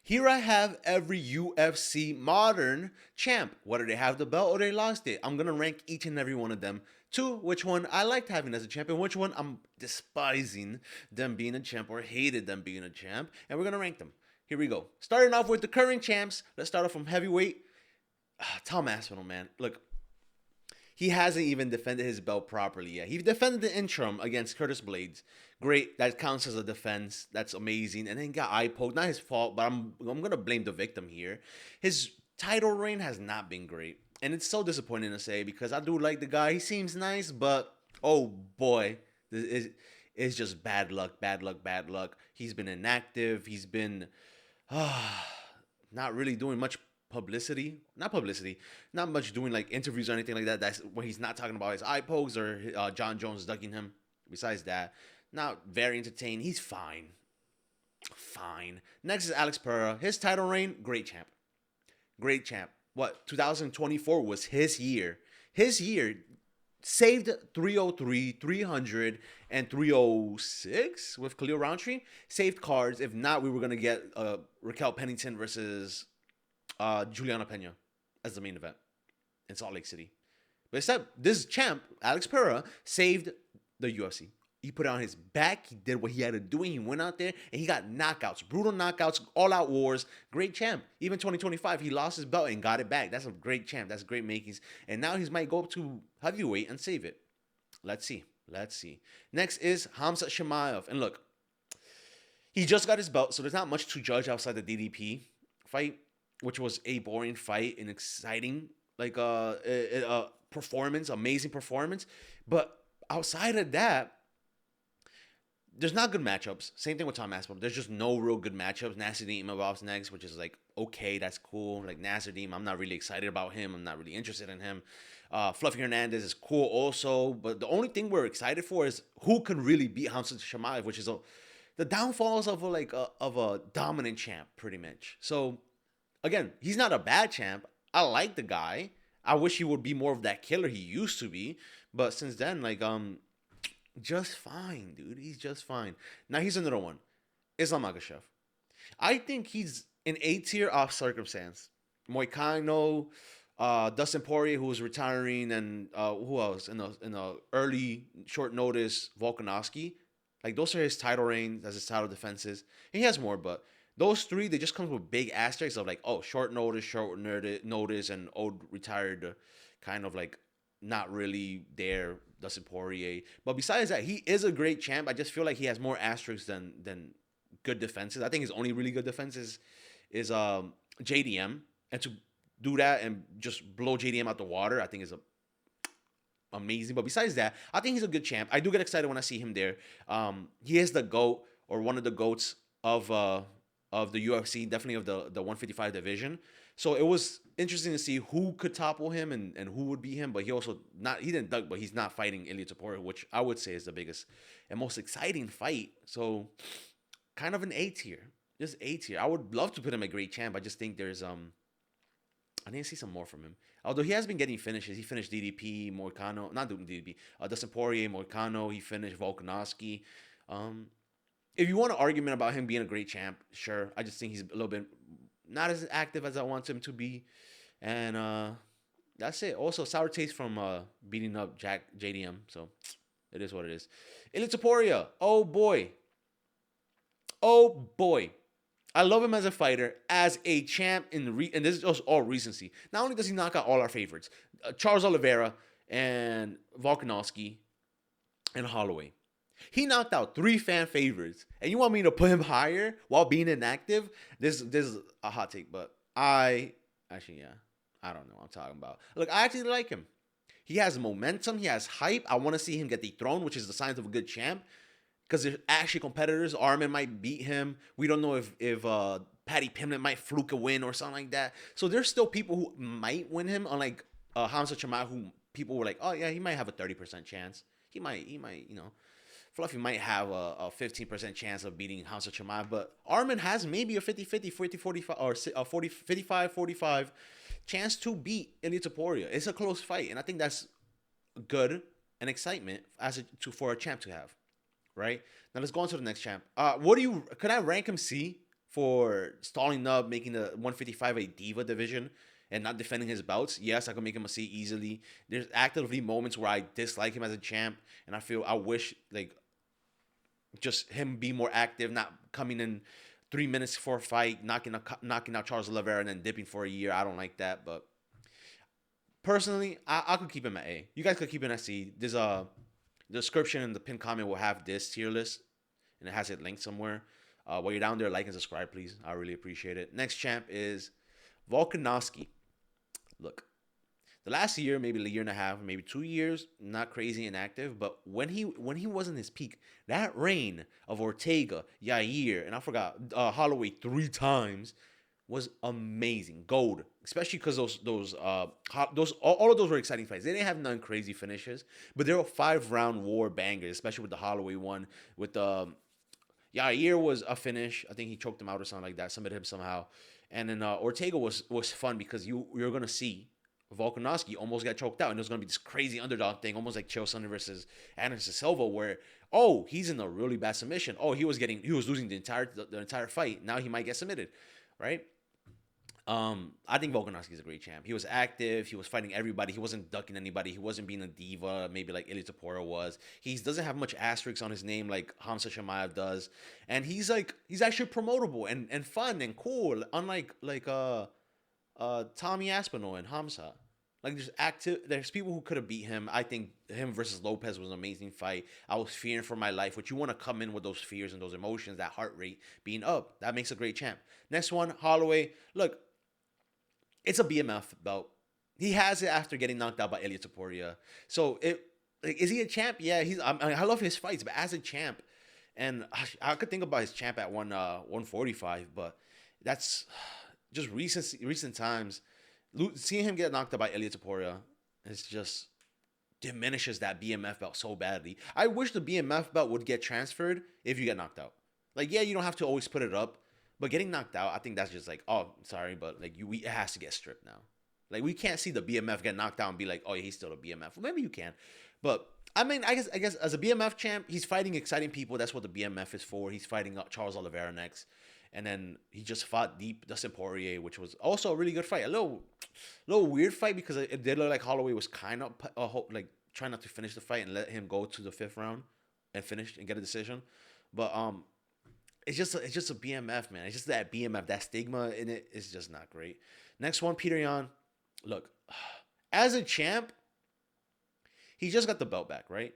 Here I have every UFC modern champ, whether they have the belt or they lost it. I'm gonna rank each and every one of them to which one I liked having as a champ and which one I'm despising them being a champ or hated them being a champ, and we're gonna rank them. Here we go. Starting off with the current champs. Let's start off from heavyweight. Tom Aspinall, man. Look, he hasn't even defended his belt properly yet. He defended the interim against Curtis Blades. Great, that counts as a defense. That's amazing. And then got eye poked. Not his fault, but I'm gonna blame the victim here. His title reign has not been great, and it's so disappointing to say because I do like the guy. He seems nice, but oh boy, this is it's just bad luck, bad luck, bad luck. He's been inactive. He's been not really doing much publicity, not much doing like interviews or anything like that. That's where he's not talking about his eye pokes or John Jones ducking him. Besides that, not very entertaining. He's fine. Fine. Next is Alex Pereira. His title reign, great champ. Great champ. What, 2024 was his year. His year saved 303, 300, and 306 with Khalil Roundtree. Saved cards. If not, we were going to get Raquel Pennington versus Juliana Pena as the main event in Salt Lake City. But instead, this champ, Alex Pereira, saved the UFC. He put it on his back. He did what he had to do. He went out there and he got knockouts, brutal knockouts, all-out wars. Great champ. Even 2025, he lost his belt and got it back. That's a great champ. That's great makings. And now he might go up to heavyweight and save it. Let's see. Let's see. Next is Hamza Chimaev. And look, he just got his belt, so there's not much to judge outside the DDP fight, which was a boring fight, an exciting performance, amazing performance. But outside of that, there's not good matchups. Same thing with Tom Aspinall. There's just no real good matchups. Nasruddin Imavov's next, which is like, okay, that's cool. Like Nasruddin, I'm not really excited about him. I'm not really interested in him. Fluffy Hernandez is cool also. But the only thing we're excited for is who can really beat Hamza Chimaev, which is the downfalls of a dominant champ, pretty much. So, again, he's not a bad champ. I like the guy. I wish he would be more of that killer he used to be. But since then, just fine, dude. He's just fine. Now he's another one. Islam Makhachev. I think he's an A tier off circumstance. Moicano, Dustin Poirier, who was retiring, and who else in the early short notice, Volkanovski. Like those are his title reigns as his title defenses. And he has more, but those three they just come with big asterisks of like, oh, short notice, and old retired, kind of like not really there. Dustin Poirier. But besides that, he is a great champ. I just feel like he has more asterisks than good defenses. I think his only really good defense is JDM. And to do that and just blow JDM out the water, I think is amazing. But besides that, I think he's a good champ. I do get excited when I see him there. He is the GOAT or one of the GOATs of the UFC, definitely of the 155 division. So it was interesting to see who could topple him and who would beat him. But he didn't duck, but he's not fighting Ilia Topuria, which I would say is the biggest and most exciting fight. So kind of an A tier. Just A tier. I would love to put him a great champ. I just think there's I need to see some more from him. Although he has been getting finishes. He finished DDP, Moicano, not DDP, Dustin Poirier, Moicano. He finished Volkanovski. If you want an argument about him being a great champ, sure. I just think he's a little bit not as active as I want him to be. And that's it. Also, sour taste from beating up JDM. So it is what it is. Ilia Topuria. Oh boy. Oh boy. I love him as a fighter, as a champ, and this is just all recency. Not only does he knock out all our favorites, Charles Oliveira and Volkanovski and Holloway. He knocked out 3 fan favorites, and you want me to put him higher while being inactive? This is a hot take, but I don't know what I'm talking about. Look, I actually like him. He has momentum. He has hype. I want to see him get dethroned, which is the signs of a good champ. Because there's actually competitors. Armin might beat him. We don't know if Patty Pimlet might fluke a win or something like that. So there's still people who might win him, unlike Hamza Chimaev, who people were like, oh yeah, he might have a 30% chance. He might, Fluffy might have a 15% chance of beating Hamza Chimaev, but Armin has maybe a 50-50, 40-45, or a 55-45 chance to beat Ilia Topuria. It's a close fight, and I think that's good and excitement for a champ to have. Right now, let's go on to the next champ. Could I rank him C? for stalling up, making the 155 a diva division and not defending his belts. Yes, I can make him a C easily. There's actively moments where I dislike him as a champ, and I wish like just him be more active, not coming in 3 minutes for a fight, knocking out Charles Oliveira and then dipping for a year. I don't like that, but personally, I could keep him at A. You guys could keep him at C. There's a description in the pinned comment will have this tier list, and it has it linked somewhere. While you're down there, like and subscribe, please. I really appreciate it. Next champ is Volkanovski. Look, the last year, maybe a year and a half, maybe 2 years, not crazy inactive, but when he was in his peak, that reign of Ortega, Yair, and I forgot Holloway 3 times was amazing. Gold, especially because those all of those were exciting fights. They didn't have none crazy finishes, but they were 5 round war bangers, especially with the Holloway one. With the Yair was a finish. I think he choked him out or something like that. Submitted him somehow, and then Ortega was fun because you're gonna see Volkanovski almost got choked out, and there's gonna be this crazy underdog thing, almost like Chael Sonnen versus Anderson Silva, where he's in a really bad submission. He was losing the entire fight. Now he might get submitted, right? I think Volkanovski is a great champ. He was active. He was fighting everybody. He wasn't ducking anybody. He wasn't being a diva, maybe like Ilia Topuria was. He doesn't have much asterisks on his name like Hamza Shemaev does, and he's actually promotable and fun and cool. Unlike Tommy Aspinall and Hamza. Like there's people who could have beat him. I think him versus Lopez was an amazing fight. I was fearing for my life, which you want to come in with those fears and those emotions, that heart rate being up. That makes a great champ. Next one, Holloway. Look, it's a BMF belt. He has it after getting knocked out by Ilia Topuria. So is he a champ? Yeah, I love his fights, but as a champ, and I could think about his champ at 145, but that's just recent times. Seeing him get knocked out by Ilia Topuria is just diminishes that BMF belt so badly. I wish the BMF belt would get transferred if you get knocked out. Like, yeah, you don't have to always put it up, but getting knocked out, I think that's just like, oh, sorry, but like it has to get stripped now. Like, we can't see the BMF get knocked out and be like, oh, yeah, he's still a BMF. Well, maybe you can, but I mean, I guess as a BMF champ, he's fighting exciting people. That's what the BMF is for. He's fighting Charles Oliveira next, and then he just fought Deep Dustin Poirier, which was also a really good fight. A little weird fight because it did look like Holloway was kind of like trying not to finish the fight and let him go to the 5th round and finish and get a decision, but it's just a BMF, man. It's just that BMF, that stigma in it is just not great. Next one, Peter Yan. Look, as a champ, he just got the belt back, right?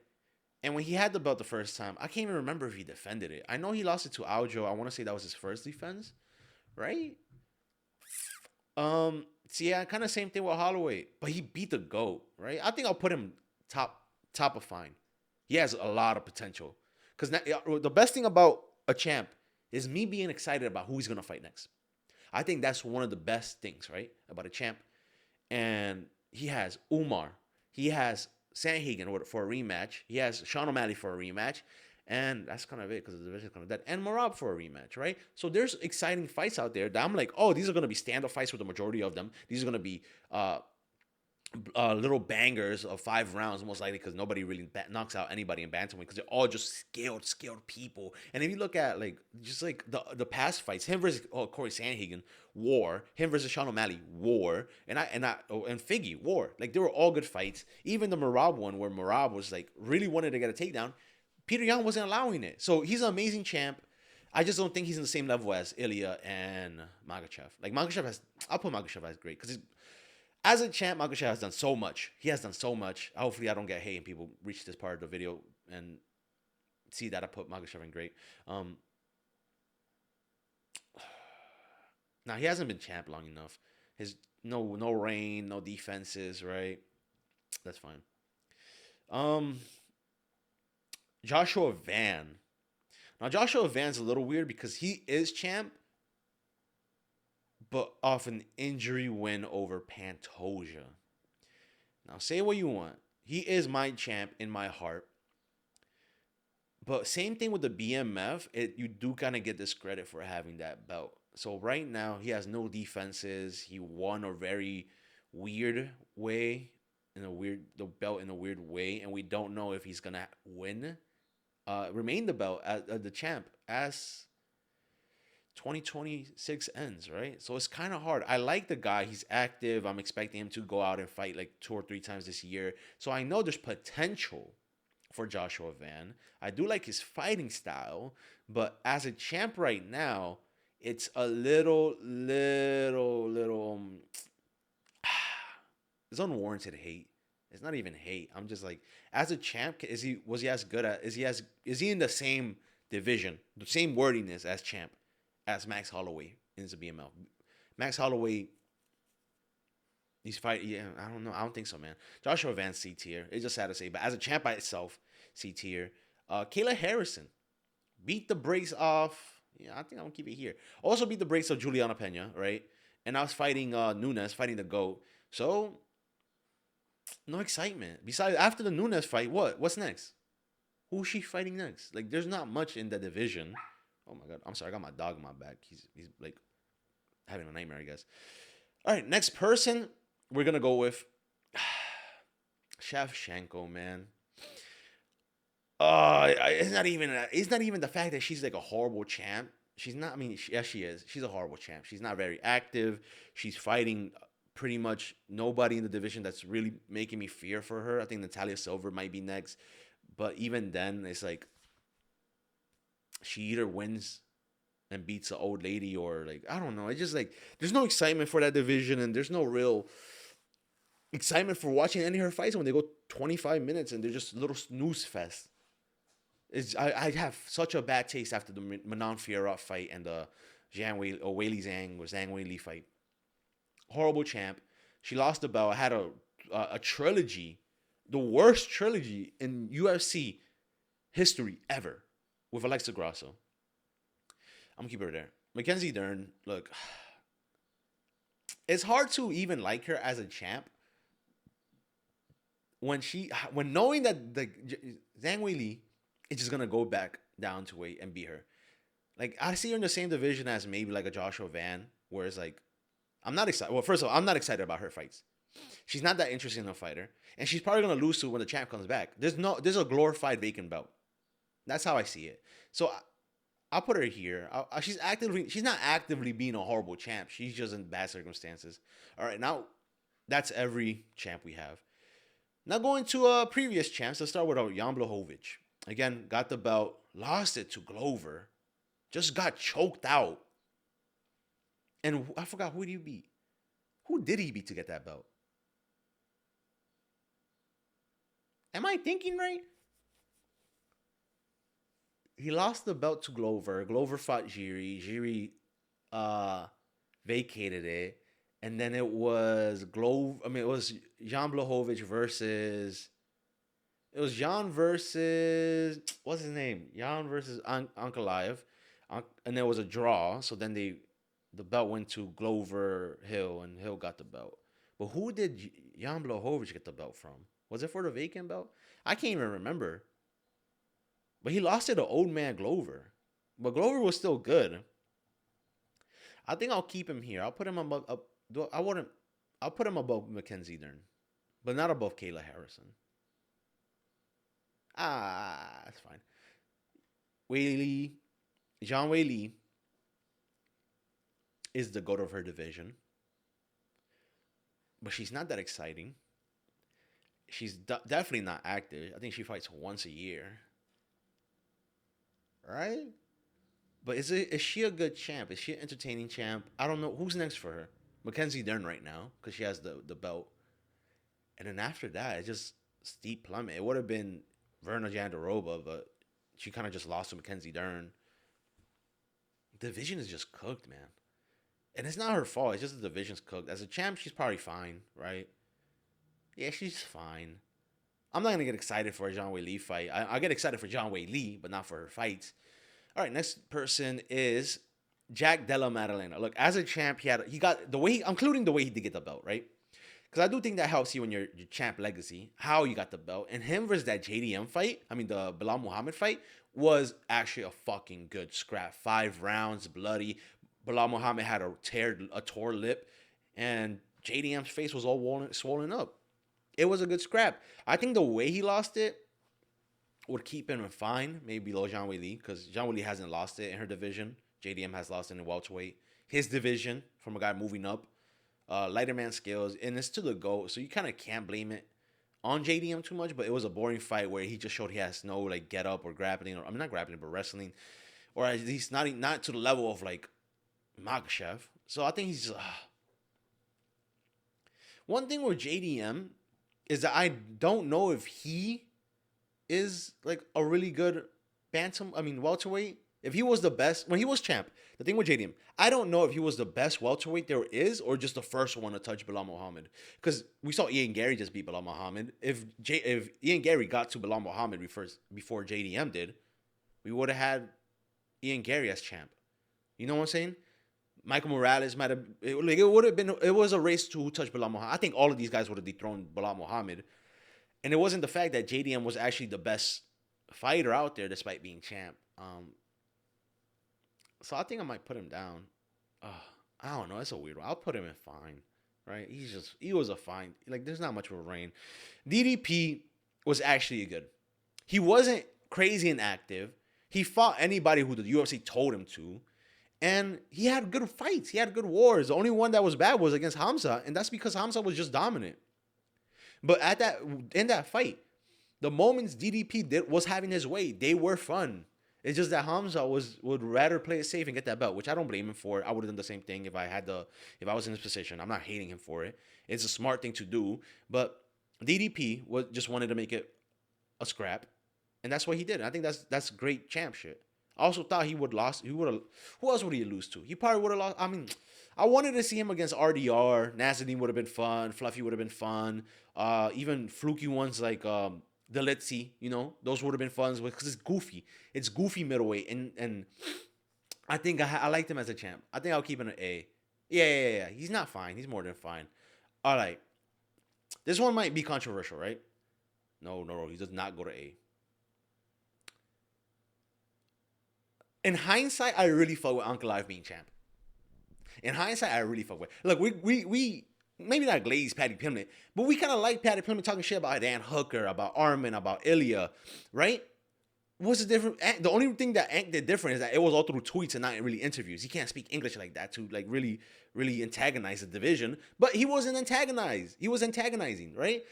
And when he had the belt the first time, I can't even remember if he defended it. I know he lost it to Aljo. I want to say that was his first defense, right? So yeah, kind of same thing with Holloway, but he beat the GOAT, right? I think I'll put him top of fine. He has a lot of potential. Because the best thing about a champ is me being excited about who he's gonna fight next. I think that's one of the best things, right, about a champ. And he has Umar, he has Sanhagen for a rematch, he has Sean O'Malley for a rematch, and that's kind of it because the division is kind of dead. And Marab for a rematch, right? So there's exciting fights out there that I'm like, oh, these are gonna be stand-up fights with the majority of them. These are gonna be little bangers of 5 rounds, most likely, because nobody really knocks out anybody in bantamweight because they're all just skilled people. And if you look at like just like the past fights, him versus Corey Sanhagen, war. Him versus Sean O'Malley, war. And Figgy, war. Like they were all good fights. Even the Marab one, where Marab was like really wanted to get a takedown, Peter Yan wasn't allowing it. So he's an amazing champ. I just don't think he's in the same level as Ilya and Magachev. Like I'll put Magachev as great because as a champ, Makhachev has done so much. He has done so much. Hopefully, I don't get hate and people reach this part of the video and see that I put Makhachev in great. Now, he hasn't been champ long enough. His no reign, no defenses, right? That's fine. Joshua Van. Now, Joshua Van's a little weird because he is champ, but off an injury win over Pantoja. Now, say what you want. He is my champ in my heart. But same thing with the BMF. You do kind of get discredit for having that belt. So right now, he has no defenses. He won a very weird way, the belt in a weird way. And we don't know if he's going to win, remain the belt as the champ as 2026 ends, right? So it's kind of hard. I like the guy. He's active. I'm expecting him to go out and fight like 2 or 3 times this year. So I know there's potential for Joshua Van. I do like his fighting style, but as a champ right now, it's a little it's unwarranted hate. It's not even hate. I'm just like, as a champ, was he as good at is he in the same division, the same wordiness as champ as Max Holloway in the BML? Max Holloway, he's fighting. Yeah, I don't know. I don't think so, man. Joshua Van C tier. It's just sad to say, but as a champ by itself, C tier. Kayla Harrison beat the brakes off. Yeah, I think I'm gonna keep it here. Also beat the brakes of Juliana Pena, right? And I was fighting Nunes, fighting the GOAT. So no excitement. Besides, after the Nunes fight, what's next? Who's she fighting next? Like, there's not much in the division. Oh my god, I'm sorry, I got my dog in my back. He's like having a nightmare, I guess. All right, next person we're gonna go with Shevchenko, man. It's not even the fact that she's like a horrible champ. She's not. I mean, yes, she is. She's a horrible champ. She's not very active. She's fighting pretty much nobody in the division that's really making me fear for her. I think Natalia Silver might be next, but even then, it's like she either wins and beats an old lady, or like, I don't know. It's just like there's no excitement for that division, and there's no real excitement for watching any of her fights when they go 25 minutes and they're just a little snooze fest. I have such a bad taste after the Manon Fiorot fight and the Zhang Wei or Wei Li Zhang or Zhang Wei Li fight. Horrible champ. She lost the belt. I had a trilogy, the worst trilogy in UFC history ever, with Alexa Grasso. I'm gonna keep her there. Mackenzie Dern, look, it's hard to even like her as a champ when knowing that the Zhang Wei Li is just gonna go back down to weight and beat her. Like, I see her in the same division as maybe like a Joshua Van, where it's like I'm not excited. Well, first of all, I'm not excited about her fights. She's not that interesting a fighter, and she's probably gonna lose to when the champ comes back. There's a glorified vacant belt. That's how I see it. So I'll put her here. She's not actively being a horrible champ. She's just in bad circumstances. All right, now that's every champ we have. Now going to previous champs. Let's start with Jan Blachowicz. Again, got the belt, lost it to Glover, just got choked out. And I forgot, who did he beat? Who did he beat to get that belt? Am I thinking right? He lost the belt to Glover. Glover fought Jiri. Jiri vacated it. And then it was it was Jan Blachowicz versus. It was Jan versus, what's his name? Jan versus Ankalaev. And there was a draw. So then the belt went to Glover Hill, and Hill got the belt. But who did Jan Blachowicz get the belt from? Was it for the vacant belt? I can't even remember. But he lost it to old man Glover. But Glover was still good. I think I'll keep him here. I'll put him above. I'll put him above Mackenzie Dern, but not above Kayla Harrison. That's fine. Wei Li, Zhang Wei Li is the goat of her division, but she's not that exciting. She's definitely not active. I think she fights once a year, right? But is she a good champ? Is she an entertaining champ? I don't know. Who's next for her? Mackenzie Dern right now, because she has the belt. And then after that, it's just steep plummet. It would have been Verna Jandiroba, but she kind of just lost to Mackenzie Dern. The division is just cooked, man. And it's not her fault. It's just the division's cooked. As a champ, she's probably fine, right? Yeah, she's fine. I'm not going to get excited for a Zhang Wei Li fight. I get excited for Zhang Wei Li, but not for her fights. All right, next person is Jack Della Maddalena. Look, as a champ, he got the way, including the way he did get the belt, right? Because I do think that helps you in your champ legacy, how you got the belt. And him versus that JDM fight, the Bilal Muhammad fight, was actually a fucking good scrap. 5 rounds, bloody. Bilal Muhammad had a tore lip, and JDM's face was all swollen up. It was a good scrap. I think the way he lost it would keep him fine, maybe below Zhang Wei Li, because Zhang Wei Li hasn't lost it in her division JDM has lost in the welterweight. His division from a guy moving up. Lighter man skills, and it's to the GOAT, so you kind of can't blame it on JDM too much, but it was a boring fight where he just showed he has no like get up or grappling, or I mean not grappling, but wrestling, or at least not to the level of like Makhachev. So I think he's just one thing with JDM is that I don't know if he is like a really good welterweight. If he was the best when he was champ, the thing with JDM, I don't know if he was the best welterweight there is or just the first one to touch Bilal Muhammad. Because we saw Ian Gary just beat Bilal Muhammad. If Ian Gary got to Bilal Muhammad before JDM did, we would have had Ian Gary as champ. You know what I'm saying? Michael Morales might have it would have been it was a race to who touched Bilal Muhammad. I think all of these guys would have dethroned Bilal Muhammad. And it wasn't the fact that JDM was actually the best fighter out there despite being champ. So I think I might put him down. I don't know. That's a weird one. I'll put him in fine, right? He was a fine. Like, there's not much of a reign. DDP was actually good. He wasn't crazy and active. He fought anybody who the UFC told him to. And he had good fights. He had good wars. The only one that was bad was against Hamza. And that's because Hamza was just dominant. But in that fight, the moments DDP was having his way, they were fun. It's just that Hamza would rather play it safe and get that belt, which I don't blame him for. I would have done the same thing if I was in his position. I'm not hating him for it. It's a smart thing to do. But DDP just wanted to make it a scrap, and that's what he did. And I think that's great champ shit. I also thought he would lost. Who else would he lose to? He probably would have lost. I mean, I wanted to see him against RDR. Nazanin would have been fun. Fluffy would have been fun. Even fluky ones like the Litzy, those would have been fun because it's goofy. It's goofy middleweight, and I think I liked him as a champ. I think I'll keep him an A. Yeah. He's not fine. He's more than fine. All right. This one might be controversial, right? No. He does not go to A. In hindsight, I really fuck with Uncle Live being champ. In hindsight, I really fuck with. Look, we maybe not glaze Paddy Pimblett, but we kind of like Paddy Pimblett talking shit about Dan Hooker, about Armin, about Ilya, right? What's the difference? The only thing that Ant did different is that it was all through tweets and not really interviews. He can't speak English like that to like really, really antagonize the division. But he wasn't antagonized. He was antagonizing, right?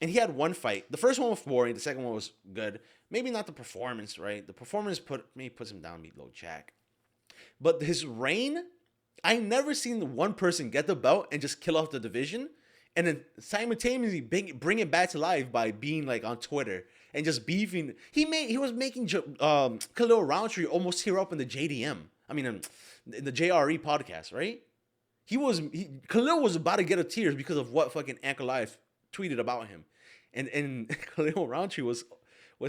And he had one fight. The first one was boring. The second one was good. Maybe not the performance, right? The performance puts him down below Jack. But his reign, I never seen one person get the belt and just kill off the division and then simultaneously bring it back to life by being like on Twitter and just beefing. He was making Khalil Roundtree almost tear up in the JDM. I mean, in the JRE podcast, right? Khalil was about to get a tears because of what fucking Anchor Live tweeted about him, and Khalil Roundtree was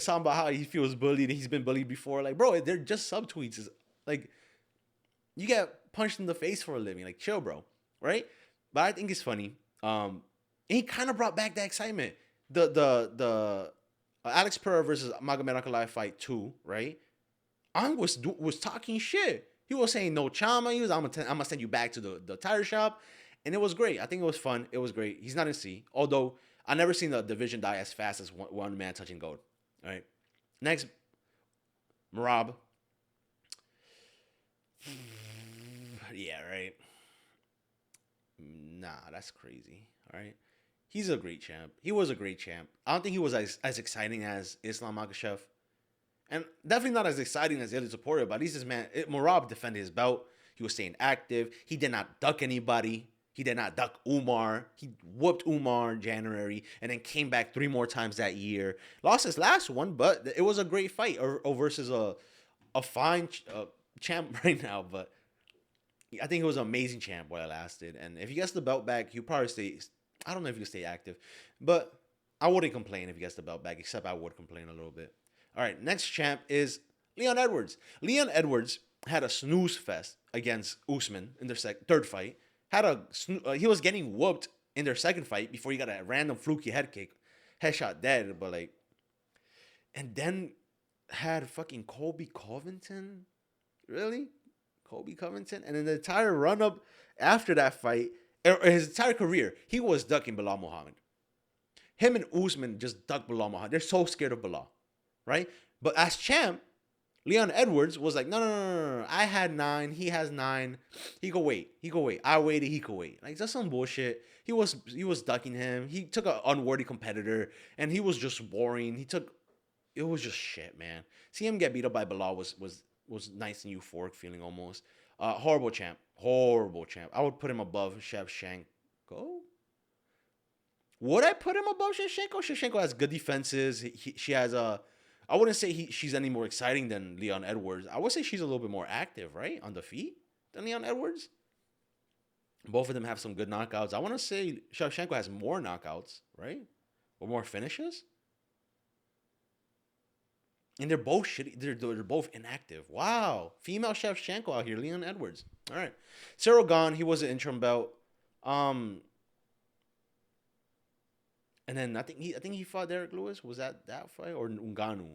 talking about how he feels bullied. He's been bullied before. Like, bro, they're just subtweets. It's like, you get punched in the face for a living. Like, chill, bro, right? But I think it's funny. And he kind of brought back that excitement. The Alex Pereira versus Magomed Ankalaev fight 2, right? Ang was talking shit. He was saying no chama. He was, I'm gonna send you back to the tire shop, and it was great. I think it was fun. It was great. He's not in C, although I never seen the division die as fast as one man touching gold. All right, next, Merab. Yeah, right. Nah, that's crazy. All right. He's a great champ. He was a great champ. I don't think he was as exciting as Islam Makhachev. And definitely not as exciting as Ilya Topuria, but at least this man, Merab defended his belt. He was staying active. He did not duck anybody. He did not duck Umar. He whooped Umar in January and then came back 3 more times that year. Lost his last one, but it was a great fight versus a fine champ right now. But I think it was an amazing champ while it lasted. And if he gets the belt back, he'll probably stay. I don't know if he can stay active, but I wouldn't complain if he gets the belt back, except I would complain a little bit. All right, next champ is Leon Edwards. Leon Edwards had a snooze fest against Usman in their third fight. He was getting whooped in their second fight before he got a random fluky headshot dead, but like, and then had fucking Colby Covington, really? Colby Covington, and then the entire run up after that fight, his entire career, he was ducking Bilal Muhammad. Him and Usman just duck Bilal Muhammad. They're so scared of Bilal, right? But as champ, Leon Edwards was like, no, no, no, no, no, no. I had 9. He has 9. He could wait. He could wait. I waited. He could wait. Like, that's some bullshit. He was ducking him. He took an unworthy competitor, and he was just boring. It was just shit, man. See him get beat up by Bilal was nice and euphoric feeling almost. Horrible champ. Horrible champ. I would put him above Shevchenko. Would I put him above Shevchenko? Shevchenko has good defenses. She has a. I wouldn't say she's any more exciting than Leon Edwards. I would say she's a little bit more active, right, on the feet than Leon Edwards. Both of them have some good knockouts. I want to say Shevchenko has more knockouts, right, or more finishes. And they're both shitty. They're both inactive. Wow, female Shevchenko out here, Leon Edwards. All right, Cyril Gane. He was an interim belt. And then I think he fought Derek Lewis. Was that fight or Ngannou?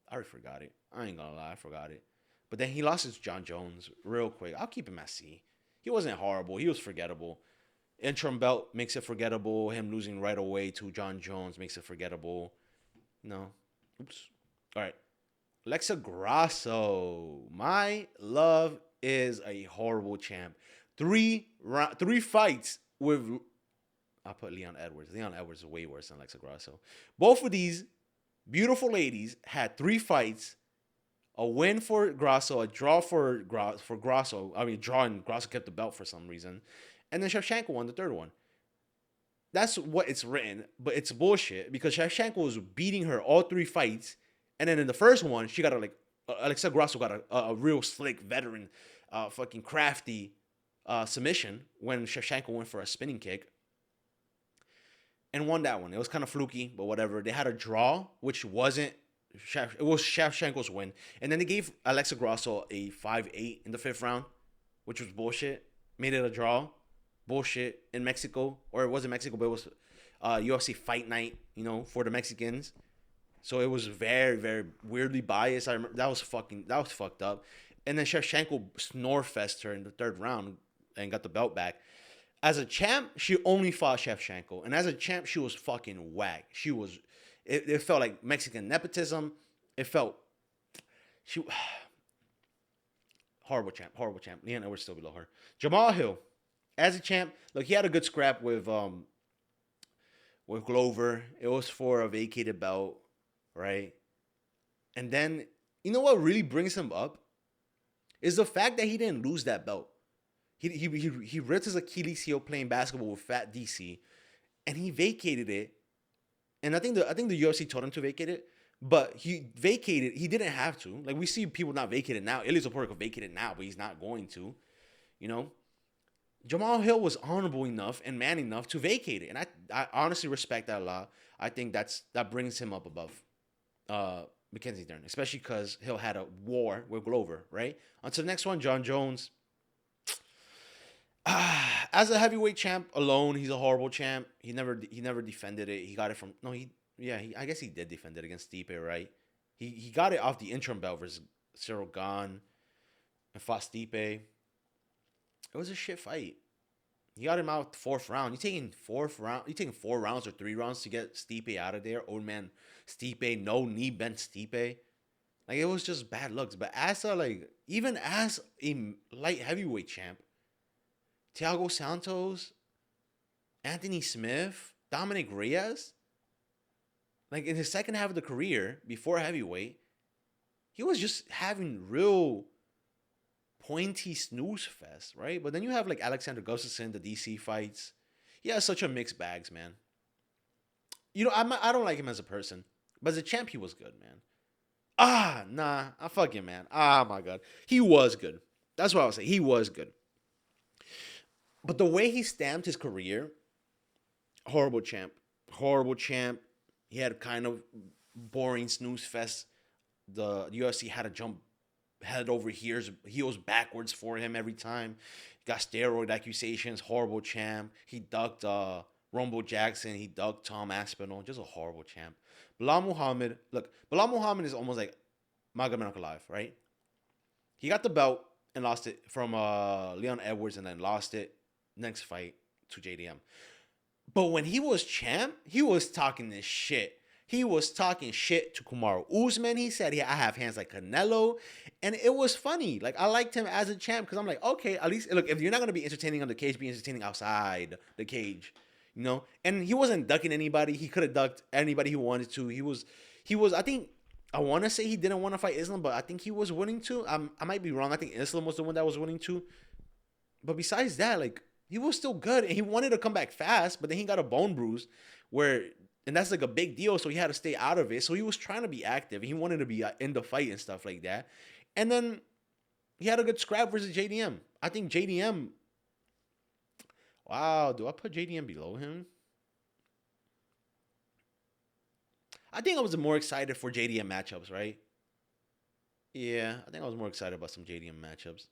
I already forgot it. I ain't gonna lie, I forgot it. But then he lost to John Jones real quick. I'll keep him at C. He wasn't horrible. He was forgettable. Interim belt makes it forgettable. Him losing right away to John Jones makes it forgettable. No. Oops. All right. Alexa Grasso. My love is a horrible champ. Three fights with. I'll put Leon Edwards. Leon Edwards is way worse than Alexa Grasso. Both of these beautiful ladies had 3 fights. A win for Grasso, a draw for Grasso. I mean, draw and Grasso kept the belt for some reason. And then Shevchenko won the third one. That's what it's written, but it's bullshit because Shevchenko was beating her all 3 fights. And then in the first one, she got Alexa Grasso got a real slick, veteran, fucking crafty submission when Shevchenko went for a spinning kick. And won that one. It was kind of fluky, but whatever. They had a draw, which wasn't. It was Shevchenko's win. And then they gave Alexa Grasso a 5-8 in the 5th round, which was bullshit. Made it a draw. Bullshit in Mexico. Or it wasn't Mexico, but it was UFC Fight Night, for the Mexicans. So it was very, very weirdly biased. I remember that was fucked up. And then Shevchenko snorefest her in the 3rd round and got the belt back. As a champ, she only fought Shevchenko. And as a champ, she was fucking whack. It felt like Mexican nepotism. It felt, horrible champ. Leon Edwards still below her. Jamal Hill, as a champ, look, he had a good scrap with Glover. It was for a vacated belt, right? And then, you know what really brings him up? Is the fact that he didn't lose that belt. He ripped his Achilles heel playing basketball with Fat DC, and he vacated it. And I think the UFC told him to vacate it, but he vacated. He didn't have to. Like, we see people not vacate it now. Elias Oporico could vacate it now, but he's not going to. Jamal Hill was honorable enough and man enough to vacate it, and I honestly respect that a lot. I think that brings him up above Mackenzie Dern, especially because Hill had a war with Glover, right? On to the next one, John Jones. As a heavyweight champ alone, he's a horrible champ. He never defended it. He got it from I guess he did defend it against Stipe, right? He got it off the interim belt versus Cyril Gane and fought Stipe. It was a shit fight. He got him out the 4th round. You taking 4 rounds or 3 rounds to get Stipe out of there? Old man Stipe, no knee bent Stipe. Like, it was just bad looks. But even as a light heavyweight champ, Thiago Santos, Anthony Smith, Dominic Reyes, like in his second half of the career, before heavyweight, he was just having real pointy snooze fest, right? But then you have like Alexander Gustafsson, the DC fights. He has such a mixed bags, man. I don't like him as a person, but as a champ, he was good, man. Nah, I fuck him, man. My God. He was good. That's what I would say. He was good. But the way he stamped his career, horrible champ. He had kind of boring snooze fest. The UFC had to jump head over heels backwards for him every time. Got steroid accusations, horrible champ. He ducked Rumble Jackson. He ducked Tom Aspinall. Just a horrible champ. Bilal Muhammad is almost like Magomedov, right? He got the belt and lost it from Leon Edwards and then lost it next fight to JDM. But when he was champ, he was talking this shit. He was talking shit to Kamaru Usman. He said, "Yeah, I have hands like Canelo," and it was funny. Like I liked him as a champ because I'm like, okay, at least look, if you're not gonna be entertaining on the cage, be entertaining outside the cage, you know. And he wasn't ducking anybody. He could have ducked anybody he wanted to. He was. I think I want to say he didn't want to fight Islam, but I think he was willing to. I might be wrong. I think Islam was the one that was willing to. But besides that, like he was still good, and he wanted to come back fast, but then he got a bone bruise, where and that's like a big deal. So he had to stay out of it. So he was trying to be active. He wanted to be in the fight and stuff like that. And then he had a good scrap versus JDM. I think JDM. Wow, do I put JDM below him? I think I was more excited for JDM matchups, right? Yeah, I think I was more excited about some JDM matchups.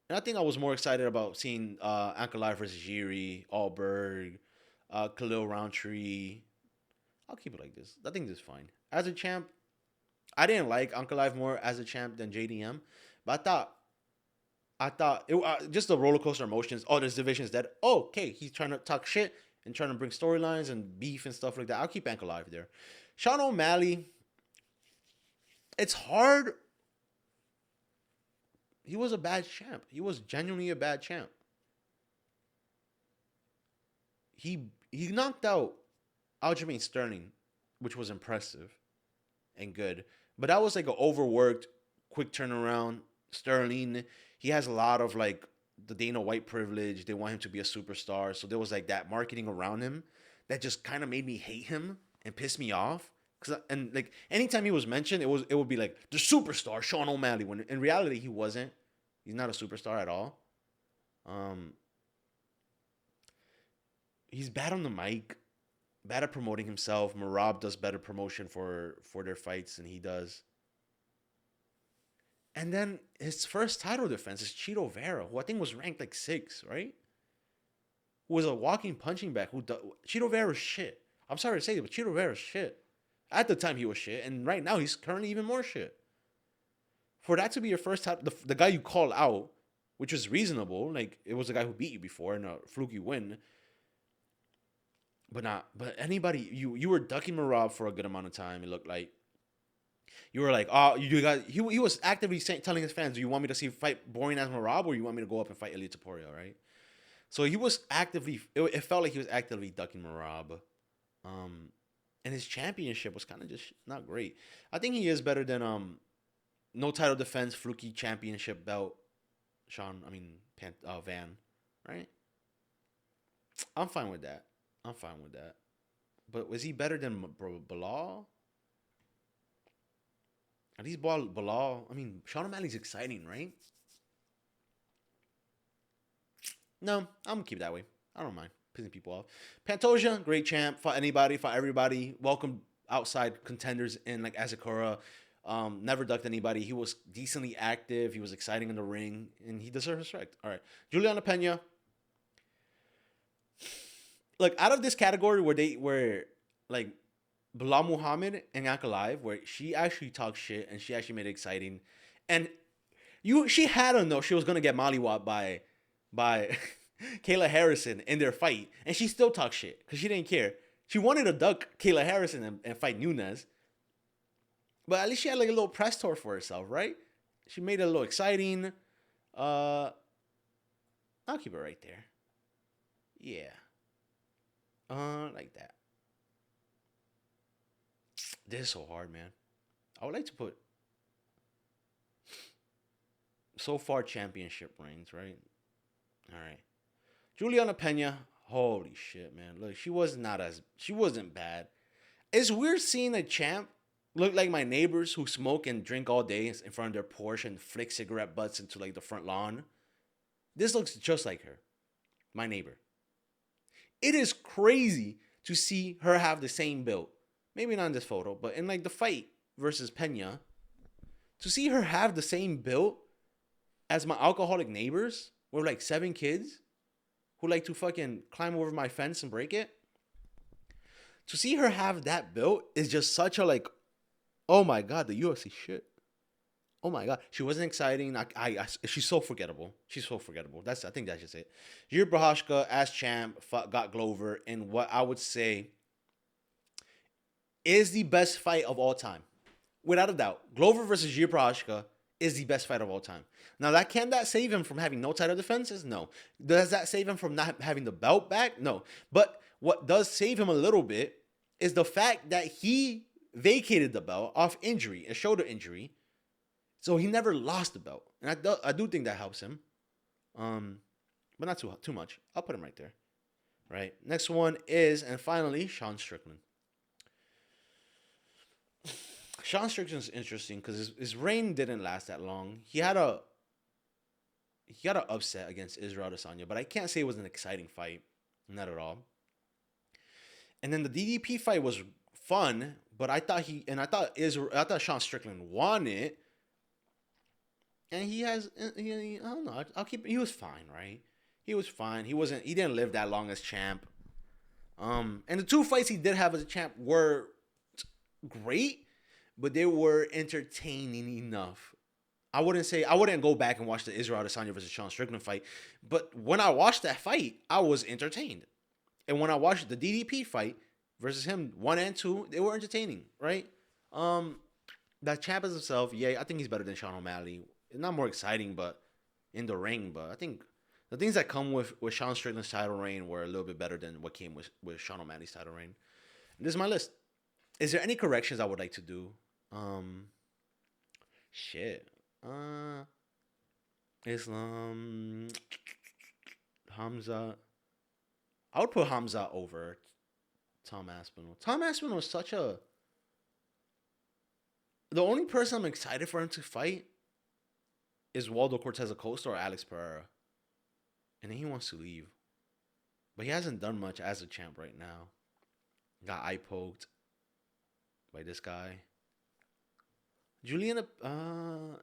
And I think I was more excited about seeing Ankalaev versus Jiri, Allberg, Khalil Roundtree. I'll keep it like this. I think this is fine. As a champ, I didn't like Ankalaev more as a champ than JDM, but I thought it just the roller coaster emotions. Oh, there's divisions that okay, he's trying to talk shit and trying to bring storylines and beef and stuff like that. I'll keep Ankalaev there. Sean O'Malley, it's hard. He was a bad champ. He was genuinely a bad champ. He knocked out Aljamain Sterling, which was impressive and good. But that was like an overworked, quick turnaround. Sterling, he has a lot of like the Dana White privilege. They want him to be a superstar. So there was like that marketing around him that just kind of made me hate him and piss me off. And like anytime he was mentioned, it would be like the superstar Sean O'Malley. When in reality he wasn't. He's not a superstar at all. Um, he's bad on the mic, bad at promoting himself. Marab does better promotion for their fights than he does. And then his first title defense is Cheeto Vera, who I think was ranked like 6, right? Who was a walking punching bag. Cheeto Vera's shit. I'm sorry to say it, but Cheeto Vera's shit. At the time he was shit, and right now he's currently even more shit. For that to be your first time, the guy you call out, which was reasonable, like it was the guy who beat you before in a fluky win. But anybody, you were ducking Marab for a good amount of time. It looked like you were like, oh, you guys. He was actively telling his fans, "Do you want me to see fight boring as Marab, or you want me to go up and fight Elite Taporia?" Right? So he was actively. It felt like he was actively ducking Marab. And his championship was kind of just not great. I think he is better than no title defense, fluky championship belt. Van, right? I'm fine with that. But was he better than Bilal? At least Bilal. I mean, Sean O'Malley's exciting, right? No, I'm gonna keep it that way. I don't mind pissing people off. Pantoja, great champ. Fought anybody, fought everybody. Welcome outside contenders in like Asakura. Never ducked anybody. He was decently active. He was exciting in the ring, and he deserves respect. All right, Juliana Pena. Look, out of this category where like Bilal Muhammad and Ankalaev, where she actually talked shit and she actually made it exciting, and she had to know she was gonna get mollywopped by Kayla Harrison in their fight, and she still talked shit because she didn't care. She wanted to duck Kayla Harrison and fight Nunes, but at least she had like a little press tour for herself, right? She made it a little exciting. I'll keep it right there. Yeah. Like that. This is so hard, man. I would like to put so far championship reigns, right? All right. Juliana Pena. Holy shit, man. Look, she wasn't bad. It's weird seeing a champ look like my neighbors who smoke and drink all day in front of their Porsche and flick cigarette butts into like the front lawn. This looks just like her. My neighbor. It is crazy to see her have the same build. Maybe not in this photo, but in like the fight versus Pena, to see her have the same build as my alcoholic neighbors with like 7 kids who like to fucking climb over my fence and break it. To see her have that build is just such a like, oh my God, the UFC shit. Oh my God, she wasn't exciting. She's so forgettable. I think that's just it. Yuri Prochazka as champ got Glover in what I would say is the best fight of all time. Without a doubt. Glover versus Jiri Prochazka is the best fight of all time. Now, can that save him from having no title defenses? No. Does that save him from not having the belt back? No. But what does save him a little bit is the fact that he vacated the belt off injury, a shoulder injury. So he never lost the belt. And I do think that helps him. But not too much. I'll put him right there. Right. Next one is, and finally, Sean Strickland. Sean Strickland's interesting because his reign didn't last that long. He got an upset against Israel Adesanya, but I can't say it was an exciting fight. Not at all. And then the DDP fight was fun, but I thought Sean Strickland won it. And I don't know. He was fine, right? He was fine. He didn't live that long as champ. And the 2 fights he did have as a champ were great, but they were entertaining enough. I wouldn't go back and watch the Israel Adesanya versus Sean Strickland fight, but when I watched that fight, I was entertained. And when I watched the DDP fight versus him 1 and 2, they were entertaining, right? That champ as himself, yeah, I think he's better than Sean O'Malley. Not more exciting, but in the ring. But I think the things that come with Sean Strickland's title reign were a little bit better than what came with Sean O'Malley's title reign. And this is my list. Is there any corrections I would like to do? Islam, Hamza. I would put Hamza over Tom Aspinall. Tom Aspinall was the only person I'm excited for him to fight is Waldo Cortez Acosta or Alex Pereira. And then he wants to leave. But he hasn't done much as a champ right now. Got eye poked by this guy. Juliana,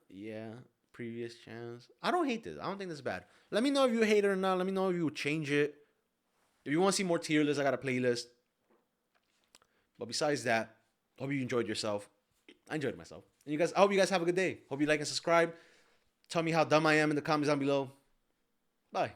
yeah, previous champs. I don't hate this. I don't think this is bad. Let me know if you hate it or not. Let me know if you would change it. If you want to see more tier lists, I got a playlist. But besides that, hope you enjoyed yourself. I enjoyed myself. And I hope you guys have a good day. Hope you like and subscribe. Tell me how dumb I am in the comments down below. Bye.